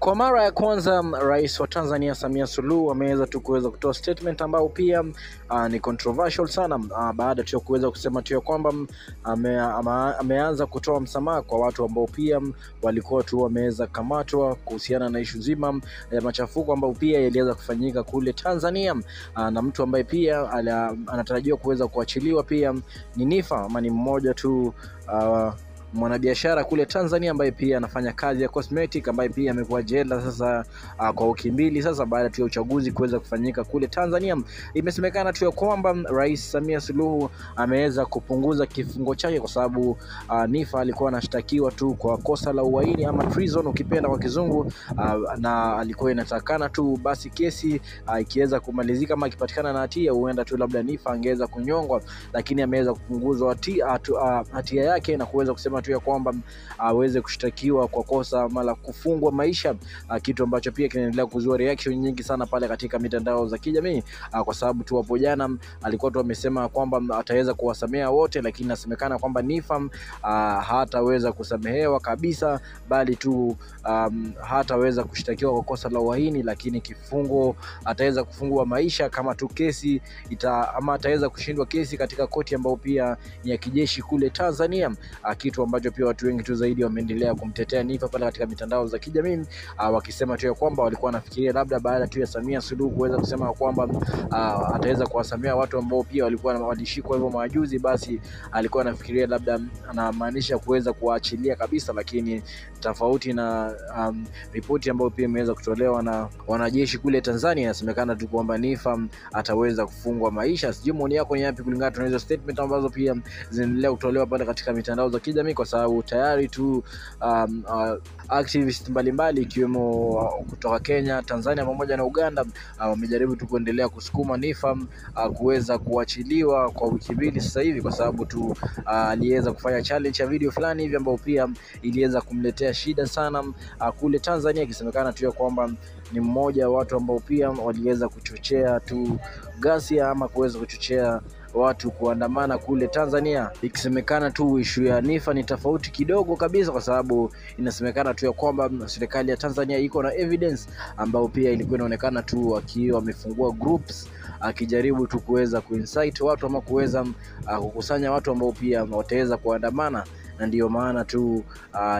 Kwa mara ya kwanza Rais wa Tanzania Samia Suluhu ameweza tu kuweza kutoa statement ambayo pia ni controversial sana baada tu kuweza kusema tu kwamba ameanza kutoa msamaha kwa watu ambao pia walikuwa tu wameweza kamatwa kuhusiana na issue nzima ya machafuko ambayo pia yaliweza kufanyika kule Tanzania, na mtu ambaye pia anatarajiwa kuweza kuachiliwa pia ni Niffer, ama ni mmoja tu mwanabiashara kule Tanzania ambaye pia anafanya kazi ya cosmetic, ambaye pia amekuwa jela sasa kwa wiki mbili sasa baada ya uchaguzi kuweza kufanyika kule Tanzania. Imesemekana tu kwamba Rais Samia Suluhu ameweza kupunguza kifungo chake kwa sababu Niffer alikuwa anashtakiwa tu kwa kosa la uhaini ama treason ukipenda kwa kizungu, na alikuwa inatakana tu basi kesi ikiweza kumalizika ama ikipatikana na hatia huenda tu labda Niffer angeweza kunyongwa, lakini ameweza kupunguzwa hatia yake na kuweza kusema tu ya kwamba aweze kushtakiwa kwa kosa mala kufungwa maisha, kitu ambacho pia kinaendelea kuzua reaction nyingi sana pale katika mitandao za kijamii, kwa sababu tu hapo jana alikuwa tu amesema kwamba ataweza kuwasamea wote, lakini nasemekana kwamba Niffer hataweza kusamehewa kabisa, bali tu hataweza kushtakiwa kwa kosa la uhaini, lakini kifungo ataweza kufungwa maisha kama tu kesi ama ataweza kushindwa kesi katika koti ambayo pia ni ya kijeshi kule Tanzania, kitu ambacho pia watu wengi tu zaidi wameendelea kumtetea Niffer pale katika mitandao za kijamii, wakisema tu ya kwamba walikuwa wanafikiria labda baada tu ya Samia Suluhu kuweza kusema kwamba ataweza kuwasamea watu ambao pia walikuwa walishikwa hivyo majuzi, basi alikuwa anafikiria labda anamaanisha kuweza kuachilia kabisa, lakini tofauti na ripoti ambayo pia imeweza kutolewa na wanajeshi kule Tanzania, inasemekana tu kwamba Niffer ataweza kufungwa maisha. Sijui maoni yako ni yapi kulingana na hizo statement ambazo pia zinaendelea kutolewa pale katika mitandao za kijamii, kwa sababu tayari tu activists mbalimbali ikiwemo kutoka Kenya, Tanzania pamoja na Uganda wamejaribu tu kuendelea kusukuma Niffer kuweza kuachiliwa kwa wiki mbili sasa hivi, kwa sababu tu aliweza kufanya challenge ya video fulani hivi ambayo pia iliweza kumletea shida sana kule Tanzania, ikisemekana tu kwamba ni mmoja wa watu ambao pia waliweza kuchochea tu ghasia ama kuweza kuchochea watu kuandamana kule Tanzania. Ikisemekana tu issue ya Niffer ni tofauti kidogo kabisa, kwa sababu inasemekana tu ya kwamba serikali ya Tanzania iko na evidence ambayo pia ilikuwa inaonekana tu akiwa amefungua groups akijaribu tu kuweza kuincite watu ama kuweza kukusanya watu ambao pia wataweza kuandamana, na ndio maana tu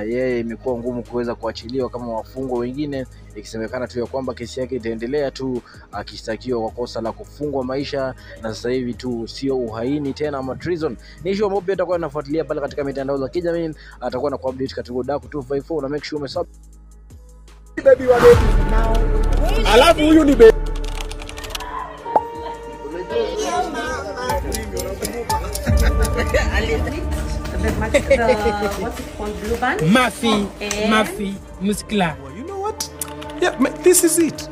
yeye imekuwa ngumu kuweza kuachiliwa kama wafungwa wengine, ikisemekana tu ya kwamba kesi yake itaendelea tu akishtakiwa kwa kosa la kufungwa maisha, na sasa hivi tu sio uhaini tena ama treason. Ni issue ambayo pia atakuwa anafuatilia pale katika mitandao za kijamii, atakuwa na kuupdate katika Daku 254 na make sure umesub baby wa baby alafu huyu ni baby what's it called, blue band? Mafia muscular. You know what? Yeah, this is it.